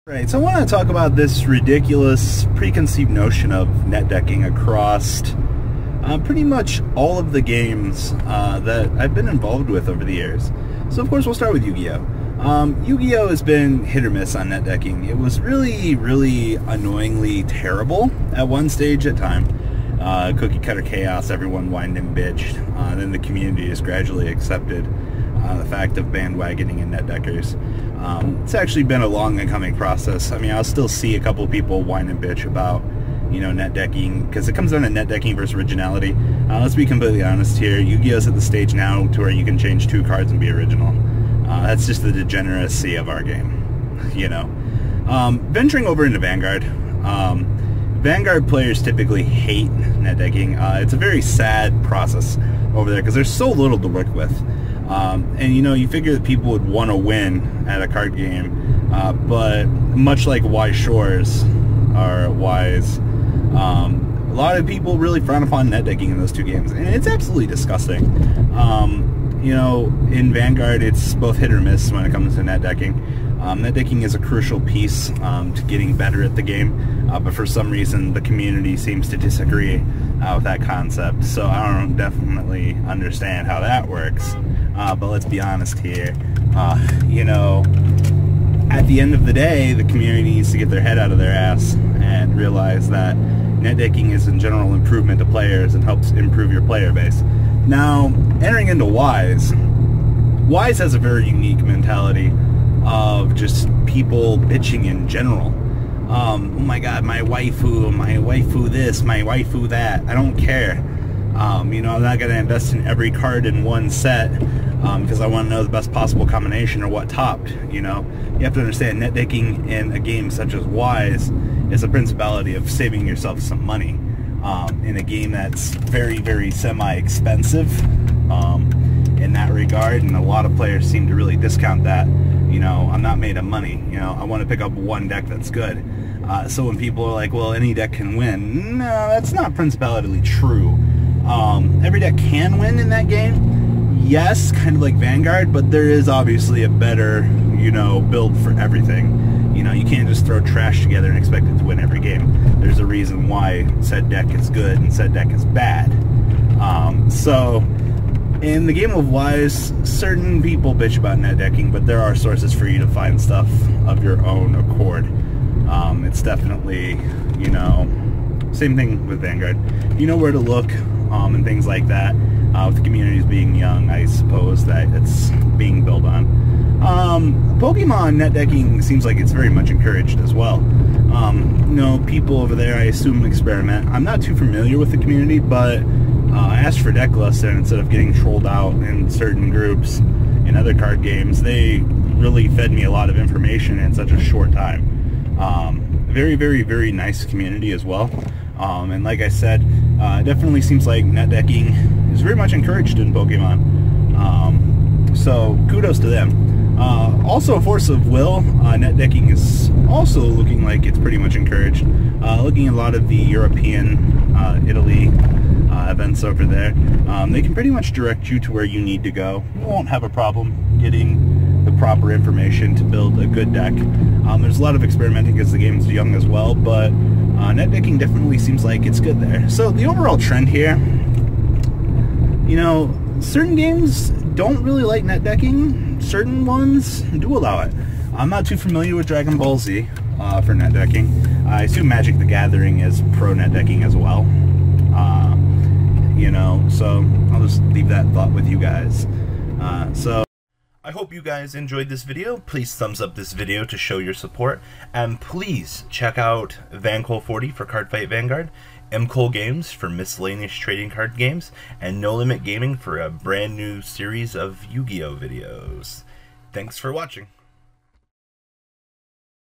Right, so I want to talk about this ridiculous preconceived notion of net decking across pretty much all of the games that I've been involved with over the years. So of course we'll start with Yu-Gi-Oh! Yu-Gi-Oh! Has been hit or miss on net decking. It was really annoyingly terrible at one stage at time. Cookie cutter chaos, everyone whined and bitched. Then the community just gradually accepted the fact of bandwagoning and net deckers. It's actually been a long and coming process. I mean, I'll still see a couple people whine and bitch about, you know, net decking, because it comes down to net decking versus originality. Let's be completely honest here. Yu-Gi-Oh's at the stage now to where you can change 2 cards and be original. That's just the degeneracy of our game, you know. Venturing over into Vanguard. Vanguard players typically hate net decking. It's a very sad process over there because there's so little to work with. And you know, you figure that people would want to win at a card game, but much like Wise Shores are Wise, a lot of people really frown upon net decking in those 2 games, and it's absolutely disgusting. You know, in Vanguard, it's both hit or miss when it comes to net decking. Net decking is a crucial piece to getting better at the game, but for some reason the community seems to disagree with that concept. So I don't definitely understand how that works. But let's be honest here. You know, at the end of the day, the community needs to get their head out of their ass and realize that net decking is in general improvement to players and helps improve your player base. Now, entering into Wise has a very unique mentality of just people bitching in general. Oh my god, my waifu this, my waifu that. I don't care. You know, I'm not going to invest in every card in one set because I want to know the best possible combination or what topped. You know, you have to understand net decking in a game such as Wise is a principality of saving yourself some money in a game that's very semi-expensive in that regard, and a lot of players seem to really discount that. You know, I'm not made of money. You know, I want to pick up one deck that's good. So when people are like, well, any deck can win, no, that's not principally true. Every deck can win in that game, yes, kind of like Vanguard, but there is obviously a better, you know, build for everything. You know, you can't just throw trash together and expect it to win every game. There's a reason why said deck is good and said deck is bad. So in the game of Wise, certain people bitch about net decking, but there are sources for you to find stuff of your own accord. It's definitely, you know, same thing with Vanguard. You know where to look and things like that. With the communities being young, I suppose that it's being built on. Pokemon net decking seems like it's very much encouraged as well. You know, people over there, I assume, experiment. I'm not too familiar with the community, but I asked for deck lists, and instead of getting trolled out in certain groups in other card games, they really fed me a lot of information in such a short time. Very nice community as well. And like I said, it definitely seems like net decking is very much encouraged in Pokemon. So kudos to them. Also a force of will, net decking is also looking like it's pretty much encouraged. Looking at a lot of the European, Italy events over there, they can pretty much direct you to where you need to go. You won't have a problem getting the proper information to build a good deck. There's a lot of experimenting because the game's young as well, but net decking definitely seems like it's good there. So the overall trend here, you know, certain games don't really like net decking, certain ones do allow it. I'm not too familiar with Dragon Ball Z for net decking. I assume Magic the Gathering is pro net decking as well. You know, so I'll just leave that thought with you guys. So I hope you guys enjoyed this video. Please thumbs up this video to show your support, and please check out Vanguard 40 for Cardfight Vanguard, MKohl Games for miscellaneous trading card games, and No Limit Gaming for a brand new series of Yu-Gi-Oh videos. Thanks for watching.